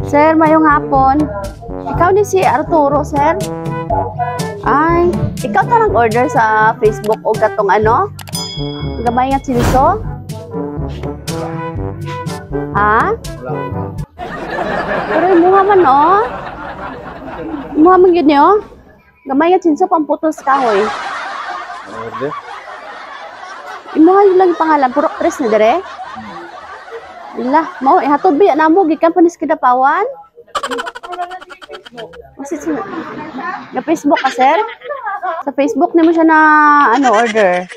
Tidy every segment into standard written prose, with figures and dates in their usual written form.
Sir, mayong hapon. Ikaw ni si Arturo, sir? Ay, ikaw ta nag-order sa Facebook o gatong ano? Gamay nga chiliso? Ha? Pero imuha man, oh. Imuha man yun, oh. Gamay nga chiliso, pamputos kahoy. Order? Imuha yun lang yung pangalan. Purok tres na dere? Ila, mau ihatod biya namo gikan panis Kidapawan. Masit na Facebook ka, sir? Sa Facebook nimo siya na ano order.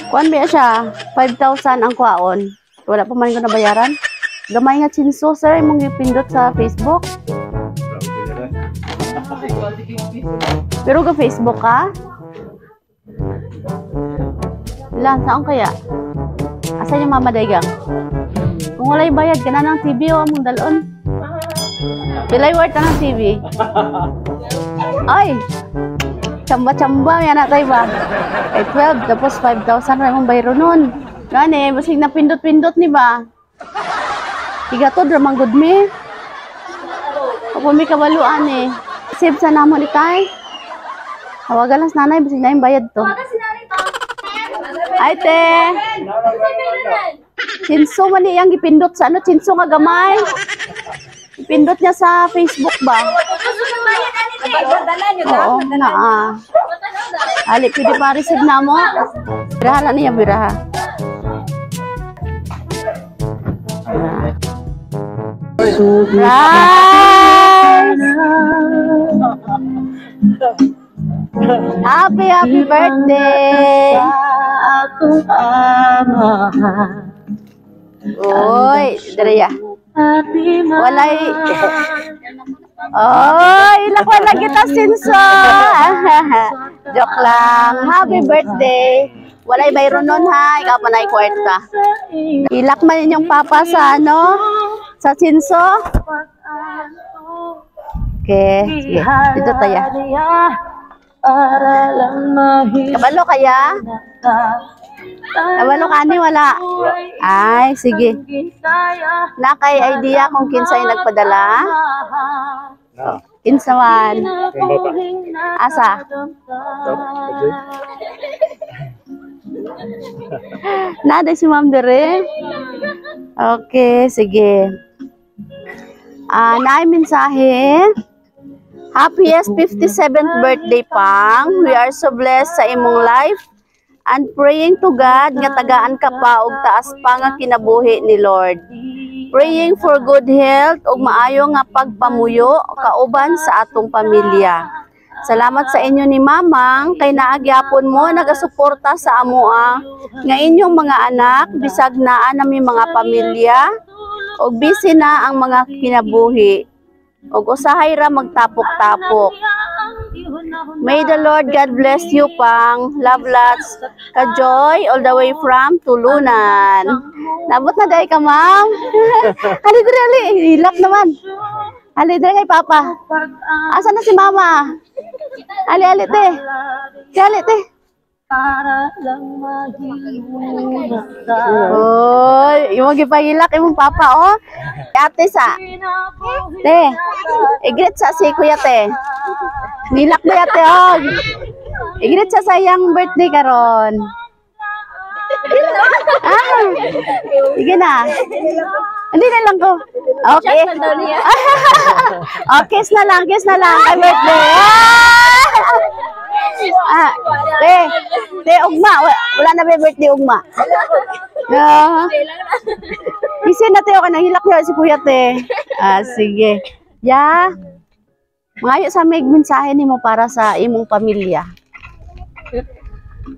Kuan biya siya 5,000 ang kuhaon. Wala pa man ko nabayaran. Gamay nga chinso, sir, imong gipindot sa Facebook. Pero ga Facebook ka? Ilan saan kaya? Asa yung mama daygang? Kung wala'y bayad ka na ng TV o among dalon. Bilay worth na ng TV. Ay! Chamba-chamba, yan natay ba? Kay 12, tapos 5,000 rin mong bayro nun. Gani, basig na pindot-pindot ni ba? Higatod, ramang good me. Kapag may kabaluan eh. Save sa namon itay. Hawagan lang sa nanay, basig na yung bayad to. Ay, te! Chinso man iyang ipindot sa ano, chinso nga gamay. Ipindot niya sa Facebook ba? Oo, na Ali, pwede pa receive na mo? Biraha lang niya, biraha. Surprise! Happy birthday! Akong ama. Oy, Daria. Walay. Oy, lakwan na kita sinso. Joke lang. Happy birthday. Walay bayro nun ha. Ikaw pa na ikwarta. Ilak man inyong papa sa ano? Sa sinso. Okay. Sige. Dito tayo. Kabalo kaya? Kabalo ka ni wala? Ay, sige. Nakay idea kung kinsay nagpadala? Kinsawan. Asa? Nada si Ma'am Dere? Okay, sige. Naay mensahe. Happiest 57th birthday, Pang. We are so blessed sa imong life and praying to God nga tagaan ka pa og taas pa nga kinabuhi ni Lord. Praying for good health ug maayo nga pagpamuyo kauban sa atong pamilya. Salamat sa inyo ni Mamang kay naagyapon mo nagasuporta sa amoa nga inyong mga anak bisag naa nami mga pamilya ug busy na ang mga kinabuhi. Og usahay ra magtapok-tapok. May the Lord God bless you, Pang. Love lots. Ka-joy all the way from Tulunan. Nabot na dahi ka, Ma'am. Hali diri, hali. Hilak naman. Hali diri kay Papa. Asa na si Mama? Hali, hali, te. Hali, te. Oy, imong gipahilak imong papa, oh. Ate sa. Te. Igreet sa si Kuya, te. Nilak mo yate, oh. Igreet sa sayang birthday karon. Sige na. Hindi na lang ko. Okay. Kiss na lang, kiss na lang. Ay, birthday. Te, ugma. Wala na ba birthday, ugma? Isin na, te. Okay, nahilak niya si Kuya, te. Sige. Ya. Ngayon sa may mensahe ni mo para sa imong pamilya.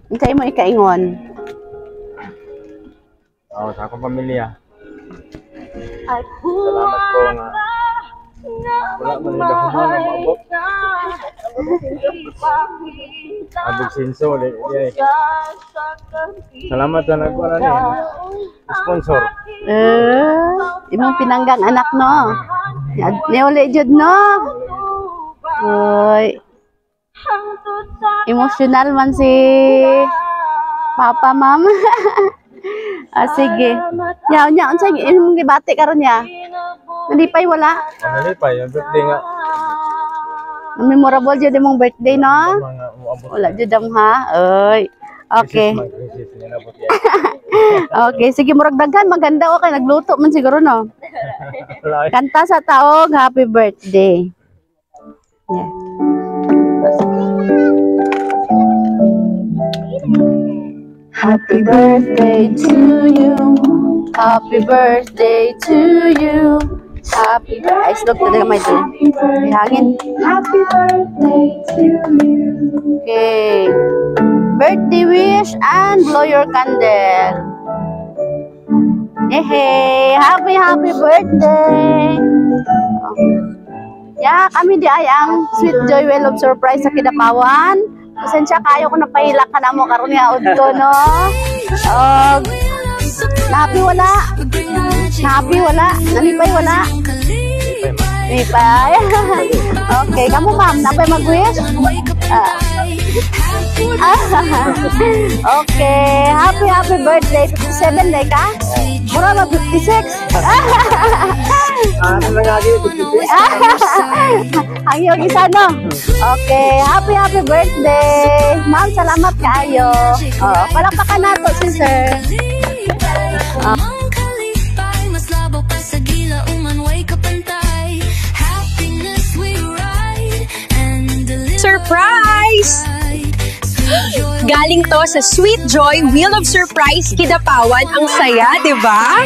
Hintay mo ikaingon. Sa akong pamilya. Salamat po nga. Wala man nila humana maabot. Abog sinso ulit. Salamat sa nagwala niya. Sponsor. Imong pinanggang anak, no? Niuli jud, no? Oy. Emotional man si Papa, Ma'am. Sige. Nya, unsay imong gibati karon niya? Nalipay wala. Nalipay, yung birthday nga. Memorable jud imong birthday, no? Mga uabot. Wala jud ha. Oy. Okay. Okay, sige murag daghan maganda okay nagluto man siguro no. Kanta sa taog happy birthday. Yeah. Happy birthday to you. Happy birthday to you. Happy birthday. Ay, slog talaga may din. May hangin. Happy birthday to you. Okay. Birthday wish and blow your candle. Yehey! Happy birthday! Yeah, kami di ay ang Sweet Joy Well of Surprise sa Kidapawan. Pasensya kayo kung napahila ka na mo karon nga udto, no? Happy wala. Happy wala. Nalipay wala. Lipay. Okay, kamu ma'am, napay mag-wish? Okay, happy birthday. 57 day ka? Mura ba 56? Ano na nga dito? Ang iyong isa, no? Okay, happy birthday. Ma'am, salamat kayo. Palakpakan nato si sir. Surprise! Galing to sa Sweet Joy Wheel of Surprise Kidapawan. Ang saya, di ba?